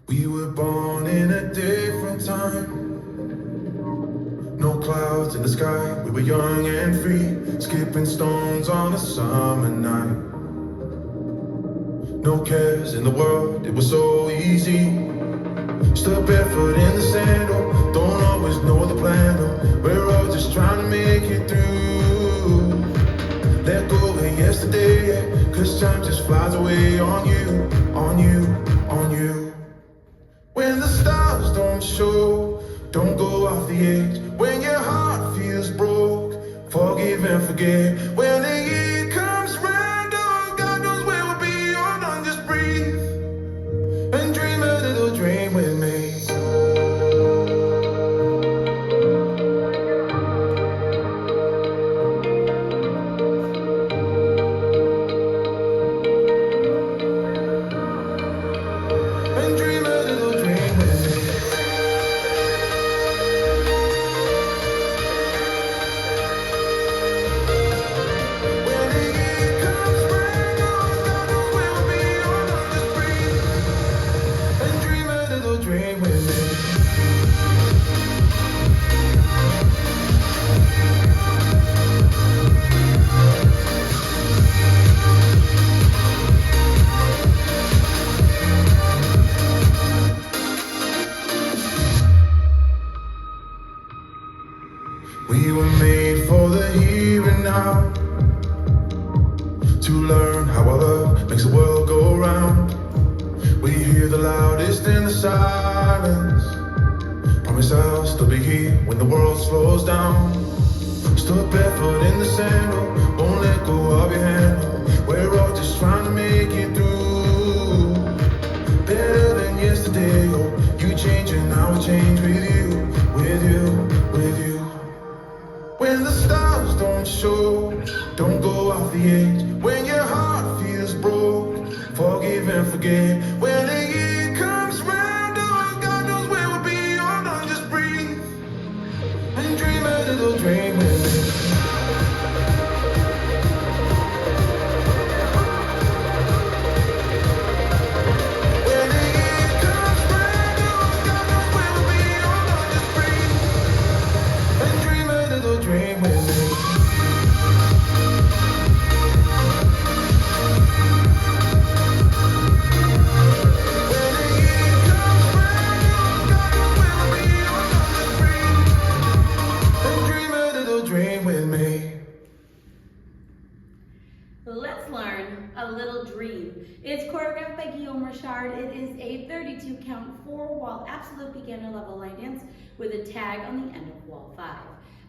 We were born in a different time. No clouds in the sky, we were young and free, skipping stones on a summer night. No cares in the world, it was so easy. Stood barefoot in the sand, oh, don't always know the plan, oh, we're all just trying to make it through. Let go of yesterday, yeah, 'cause time just flies away on you, on you, on you. When the stars don't show, don't go off the edge. When your heart feels broke, forgive and forget. When the year comes round, oh, God knows where we'll be. Oh, no, just breathe and dream a little dream with me. And dream a little dream with me. When the year comes round, oh, God knows where we'll be. Oh, no, just breathe and dream a little dream with me. We were made for the here and now, to learn how our love makes the world go round. We hear the loudest in the silence. Promise I'll still be here when the world slows down. Stood barefoot in the sand, oh, won't let go of your hand. Oh, we're all just trying to make it through. Better than yesterday, oh, you change and I will change with you, with you, with you. When the stars don't show, don't go off the edge. When your heart feels broke, forgive and forget. When the year comes round, oh, God knows where we'll be. Oh, no, just breathe and dream a little dream with me. When the year comes round, oh, God knows where we'll be. Oh, no, just breathe and dream a little dream with me. When the year comes round, oh, God knows where we'll be. Oh, no, just breathe and dream a little dream with me. Let's learn a little dream. It's choreographed by Guillaume Richard. It is a 32 count 4-wall absolute beginner level line dance with a tag on the end of wall 5.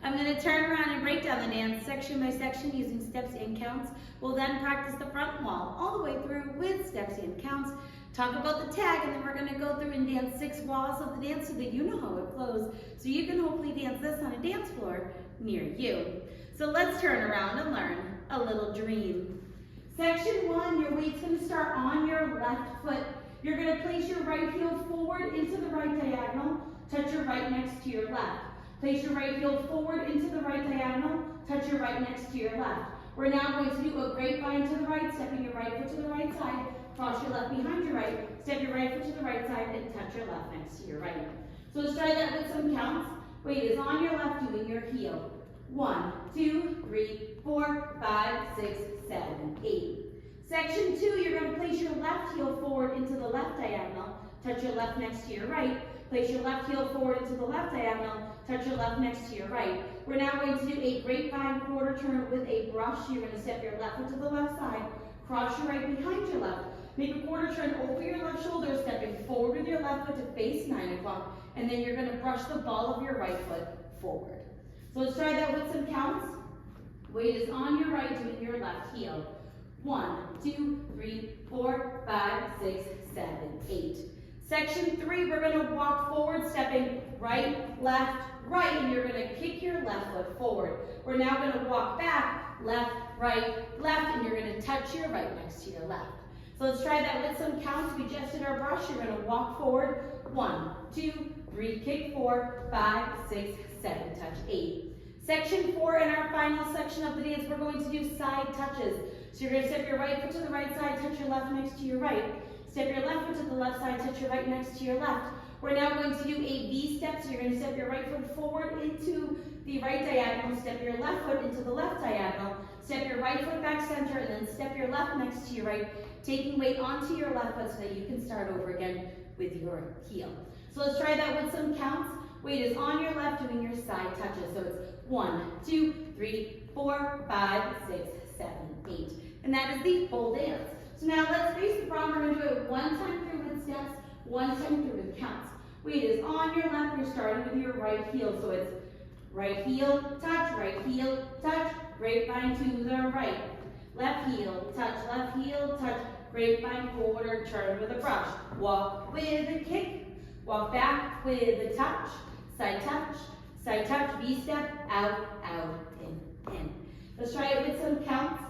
I'm going to turn around and break down the dance section by section using steps and counts. We'll then practice the front wall all the way through with steps and counts. Talk about the tag, and then we're going to go through and dance 6 walls of the dance so that you know how it flows, so you can hopefully dance this on a dance floor near you. So let's turn around and learn a little dream. Section 1, your weight's going to start on your left foot. You're going to place your right heel forward into the right diagonal, touch your right next to your left. Place your right heel forward into the right diagonal, touch your right next to your left. We're now going to do a grapevine to the right, stepping your right foot to the right side, cross your left behind your right, step your right foot to the right side, and touch your left next to your right. So let's try that with some counts. Weight is on your left, doing your heel. 1, 2, 3, 4, 5, 6, 7, 8. Section 2, you're going to place your left heel forward into the left diagonal, touch your left next to your right, place your left heel forward into the left diagonal, touch your left next to your right. We're now going to do a grapevine quarter turn with a brush. You're going to step your left foot to the left side, cross your right behind your left, make a quarter turn over your left shoulder, stepping forward with your left foot to face 9 o'clock, and then you're going to brush the ball of your right foot forward. So let's try that with some counts. Weight is on your right, doing your left heel. 1, 2, 3, 4, 5, 6, 7, 8. Section 3, we're going to walk forward, stepping right, left, right, and you're going to kick your left foot forward. We're now going to walk back, left, right, left, and you're going to touch your right next to your left. So let's try that with some counts. We just did our brush. You're going to walk forward, 1, 2, 3, kick 4, 5, 6, 7, touch 8. Section 4, in our final section of the dance, we're going to do side touches. So you're going to step your right foot to the right side, touch your left next to your right. Step your left foot to the left side, touch your right next to your left. We're now going to do a V step, so you're going to step your right foot forward into the right diagonal, step your left foot into the left diagonal, step your right foot back center, and then step your left next to your right, taking weight onto your left foot so that you can start over again with your heel. So let's try that with some counts. Weight is on your left, doing your side touches. So it's 1, 2, 3, 4, 5, 6, 7, 8. And that is the whole dance. So now let's face the problem. We're going to do it one time through with steps, one time through with counts. Weight is on your left. You're starting with your right heel. So it's right heel, touch, grapevine to the right. Left heel, touch, grapevine quarter, turn with a brush. Walk with a kick, walk back with a touch, side touch, V-step, out, in. Let's try it with some counts.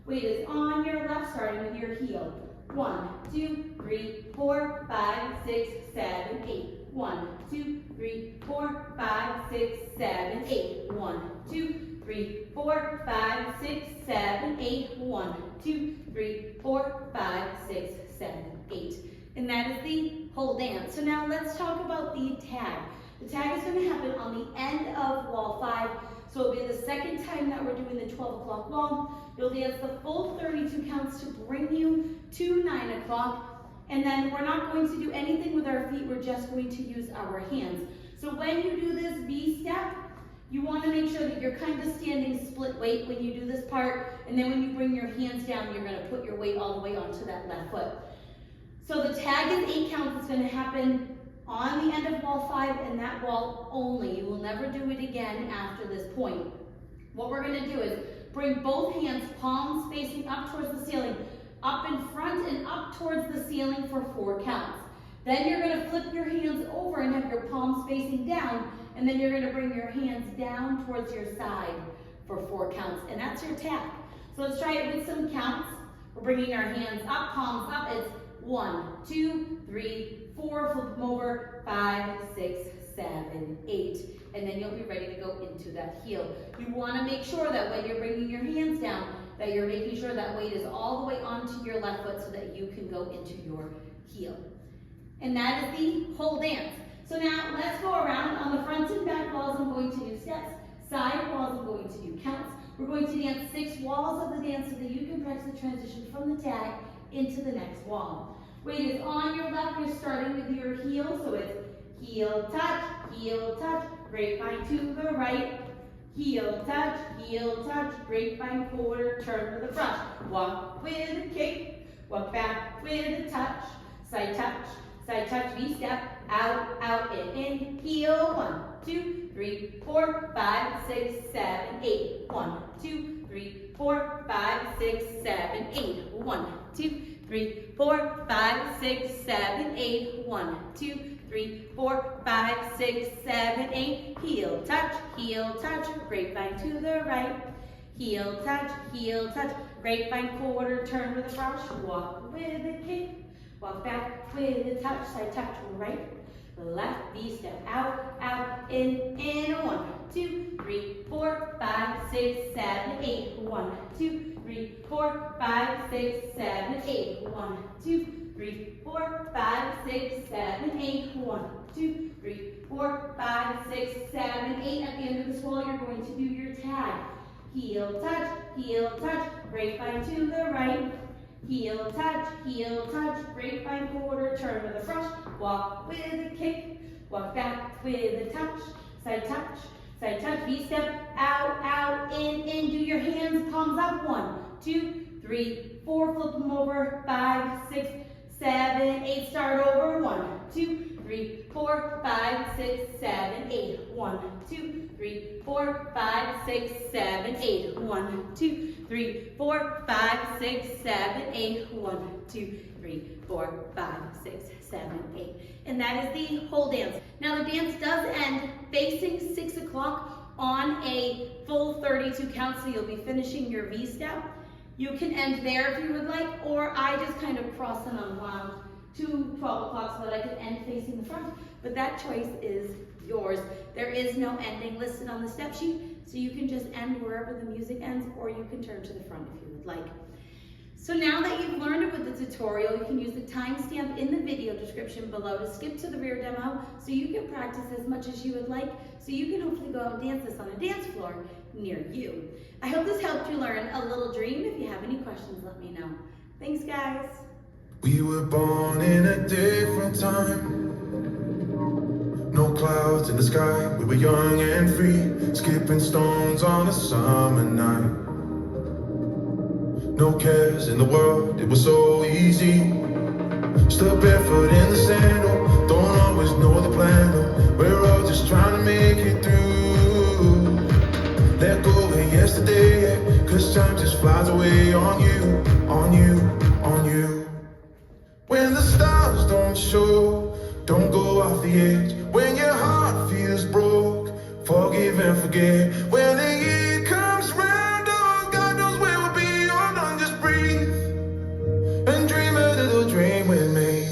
Weight is on your left, starting with your heel. 1, 2, 3, 4, 5, 6, 7, 8. 1, 2, 3, 4, 5, 6, 7, 8. 1, 2, 3, 4, 5, 6, 7, 8. 1, 2, 3, 4, 5, 6, 7, 8. And that is the whole dance. So now let's talk about the tag. The tag is going to happen on the end of wall 5. So it'll be the second time that we're doing the 12 o'clock wall. You'll dance the full 32 counts to bring you to 9 o'clock. And then we're not going to do anything with our feet. We're just going to use our hands. So when you do this V step, you want to make sure that you're kind of standing split weight when you do this part. And then when you bring your hands down, you're going to put your weight all the way onto that left foot. So the tag is 8 counts. It's going to happen on the end of wall 5 and that wall only. You will never do it again after this point. What we're going to do is bring both hands, palms facing up towards the ceiling, up in front and up towards the ceiling for 4 counts. Then you're going to flip your hands over and have your palms facing down, and then you're going to bring your hands down towards your side for 4 counts, and that's your tag. So let's try it with some counts. We're bringing our hands up, palms up. It's 1, 2, 3, 4, flip them over, 5, 6, 7, 8. And then you'll be ready to go into that heel. You want to make sure that when you're bringing your hands down, that you're making sure that weight is all the way onto your left foot so that you can go into your heel. And that is the whole dance. So now let's go around. On the front and back walls, I'm going to do steps. Side walls, I'm going to do counts. We're going to dance 6 walls of the dance so that you can practice the transition from the tag into the next wall. Weight is on your left. You're starting with your heel, so it's heel, touch, grapevine to the right. Heel, touch, grapevine quarter, turn with a brush. Walk with a kick, walk back with a touch, side touch, V-step, out, in, heel. 1, 2, 3, 4, 5, 6, 7, 8. 1, 2, 3, 4, 5, 6, 7, 8. 1, 2, 3, 4, 5, 6, 7, 8. 1, 2, 3, 4, 5, 6, 7, 8. Heel, touch, grapevine to the right. Heel, touch, grapevine quarter, turn with a brush. Walk with a kick, walk back with a touch, side touch, right, left, V-step, out, in, 1, 2, 3, 4, 5, 6, 7, 8. 1, 2, 3, 4, 5, 6, 7, 8. 1, 2, 3, 4, 5, 6, 7, 8. 1, 2, 3, 4, 5, 6, 7, 8. At the end of this wall, you're going to do your tag. Heel, touch, grapevine to the right. Heel, touch, grapevine quarter, turn with a brush. Walk with a kick, walk back with a touch, side touch, V-step, out, in, do your hands, palms up. 1, 2, 3, 4, flip them over, 5, 6, 7, 8, start over. 1, 2, 3, 4, 5, 6, 7, 8. 1, 2, 3, 4, 5, 6, 7, 8. 1, 2, 3, 4, 5, 6, 7, 8. 1, 2, 3, 4, 5, 6, 7, 8. And that is the whole dance. Now the dance does end facing 6 o'clock on a full 32 count, so you'll be finishing your V step. You can end there if you would like, or I just kind of cross and unwound to 12 o'clock so that I can end facing the front, but that choice is yours. There is no ending listed on the step sheet, so you can just end wherever the music ends, or you can turn to the front if you would like. So now that you've learned it with the tutorial, you can use the timestamp in the video description below to skip to the rear demo so you can practice as much as you would like, so you can hopefully go out and dance this on a dance floor near you. I hope this helped you learn a little dream. If you have any questions, let me know. Thanks, guys. We were born in a different time. No clouds in the sky, we were young and free, skipping stones on a summer night. No cares in the world, it was so easy. Stood barefoot in the sandal, don't always know the plan. We're all just trying to make it through. Let go of yesterday, cause time just flies away on you, on you, on you. When the stars don't show, don't go off the edge. When your heart feels broke, forgive and forget. When the year comes round, oh, God knows where we'll be. Oh, no, just breathe and dream a little dream with me.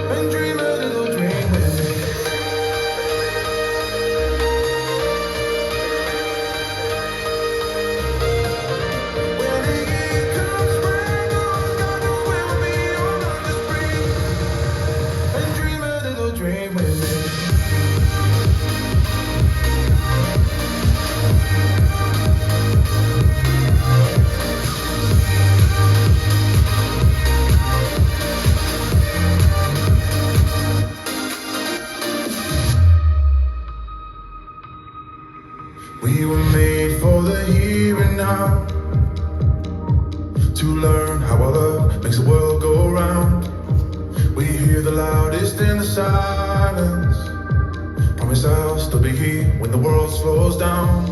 And dream a little dream with me. When the year comes round, oh, God knows where we'll be. Oh, no, just breathe and dream a little dream with me. We were made for the here and now, to learn how our love makes the world go round. We hear the loudest in the silence. Promise I'll still be here when the world slows down.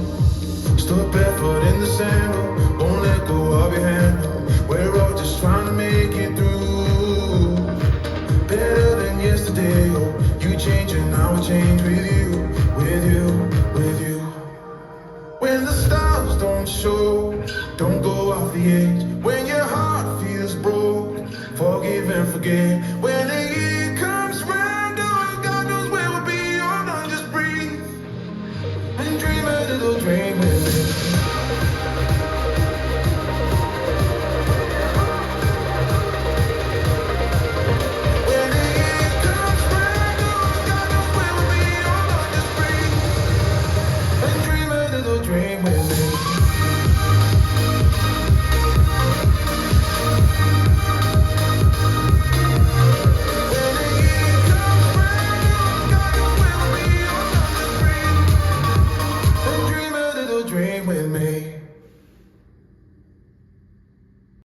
Stood barefoot in the sandal, won't let go of your hand. We're all just trying to make it through. Better than yesterday, oh, you change and I will change with you, with you, with you. When the stars don't show,